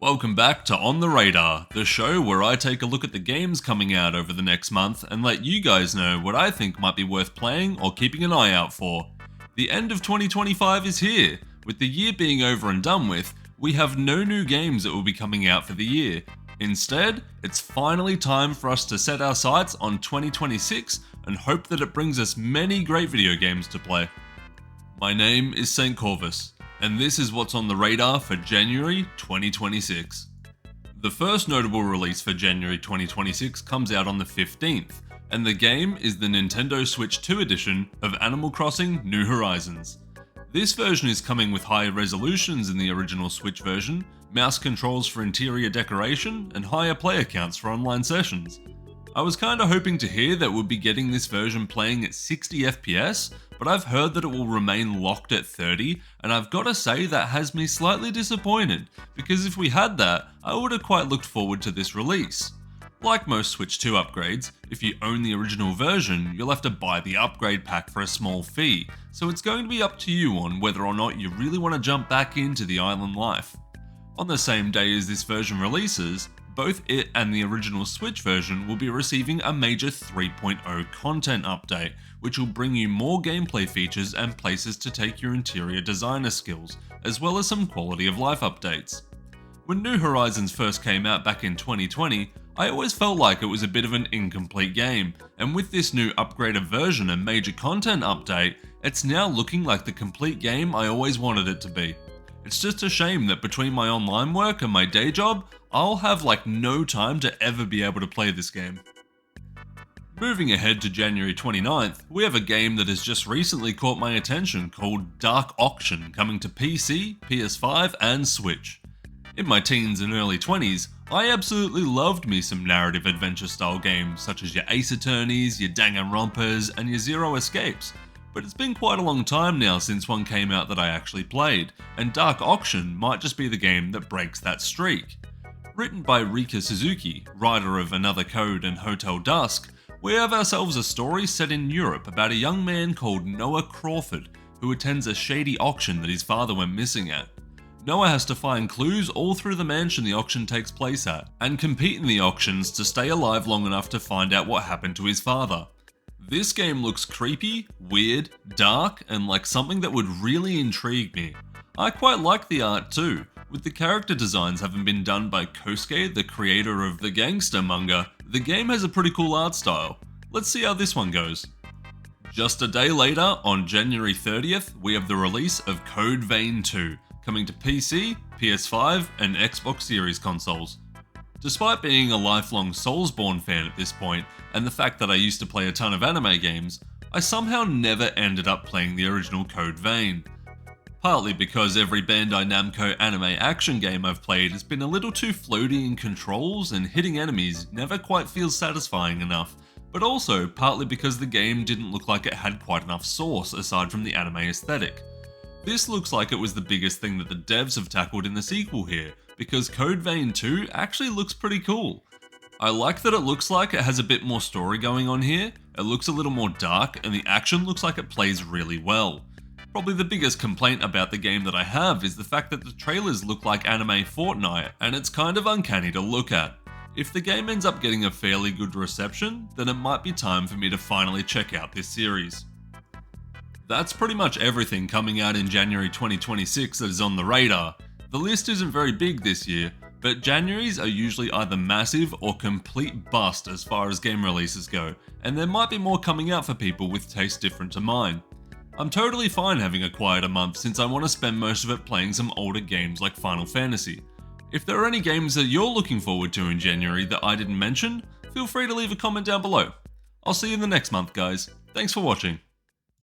Welcome back to On the Radar, the show where I take a look at the games coming out over the next month and let you guys know what I think might be worth playing or keeping an eye out for. The end of 2025 is here. With the year being over and done with, we have no new games that will be coming out for the year. Instead, it's finally time for us to set our sights on 2026 and hope that it brings us many great video games to play. My name is St. Corvus, and this is what's on the radar for January 2026. The first notable release for January 2026 comes out on the 15th, and the game is the Nintendo Switch 2 edition of Animal Crossing New Horizons. This version is coming with higher resolutions than the original Switch version, mouse controls for interior decoration, and higher player counts for online sessions. I was kinda hoping to hear that we'll be getting this version playing at 60 FPS, but I've heard that it will remain locked at 30, and I've gotta say that has me slightly disappointed, because if we had that, I would've quite looked forward to this release. Like most Switch 2 upgrades, if you own the original version, you'll have to buy the upgrade pack for a small fee, so it's going to be up to you on whether or not you really want to jump back into the island life. On the same day as this version releases, both it and the original Switch version will be receiving a major 3.0 content update, which will bring you more gameplay features and places to take your interior designer skills, as well as some quality of life updates. When New Horizons first came out back in 2020, I always felt like it was a bit of an incomplete game, and with this new upgraded version and major content update, it's now looking like the complete game I always wanted it to be. It's just a shame that between my online work and my day job, I'll have no time to ever be able to play this game. Moving ahead to January 29th, we have a game that has just recently caught my attention called Dark Auction, coming to PC, PS5 and Switch. In my teens and early 20s, I absolutely loved me some narrative adventure style games such as your Ace Attorneys, your Danganronpas and your Zero Escapes. But it's been quite a long time now since one came out that I actually played, and Dark Auction might just be the game that breaks that streak. Written by Rika Suzuki, writer of Another Code and Hotel Dusk, we have ourselves a story set in Europe about a young man called Noah Crawford, who attends a shady auction that his father went missing at. Noah has to find clues all through the mansion the auction takes place at, and compete in the auctions to stay alive long enough to find out what happened to his father. This game looks creepy, weird, dark, and like something that would really intrigue me. I quite like the art too, with the character designs having been done by Kosuke, the creator of the gangster manga. The game has a pretty cool art style. Let's see how this one goes. Just a day later, on January 30th, we have the release of Code Vein 2, coming to PC, PS5, and Xbox Series consoles. Despite being a lifelong Soulsborne fan at this point, and the fact that I used to play a ton of anime games, I somehow never ended up playing the original Code Vein. Partly because every Bandai Namco anime action game I've played has been a little too floaty in controls and hitting enemies never quite feels satisfying enough, but also partly because the game didn't look like it had quite enough source aside from the anime aesthetic. This looks like it was the biggest thing that the devs have tackled in the sequel here, because Code Vein 2 actually looks pretty cool. I like that it looks like it has a bit more story going on here, it looks a little more dark, and the action looks like it plays really well. Probably the biggest complaint about the game that I have is the fact that the trailers look like anime Fortnite, and it's kind of uncanny to look at. If the game ends up getting a fairly good reception, then it might be time for me to finally check out this series. That's pretty much everything coming out in January 2026 that is on the radar. The list isn't very big this year, but Januaries are usually either massive or complete bust as far as game releases go, and there might be more coming out for people with tastes different to mine. I'm totally fine having a quieter month since I want to spend most of it playing some older games like Final Fantasy. If there are any games that you're looking forward to in January that I didn't mention, feel free to leave a comment down below. I'll see you in the next month, guys. Thanks for watching.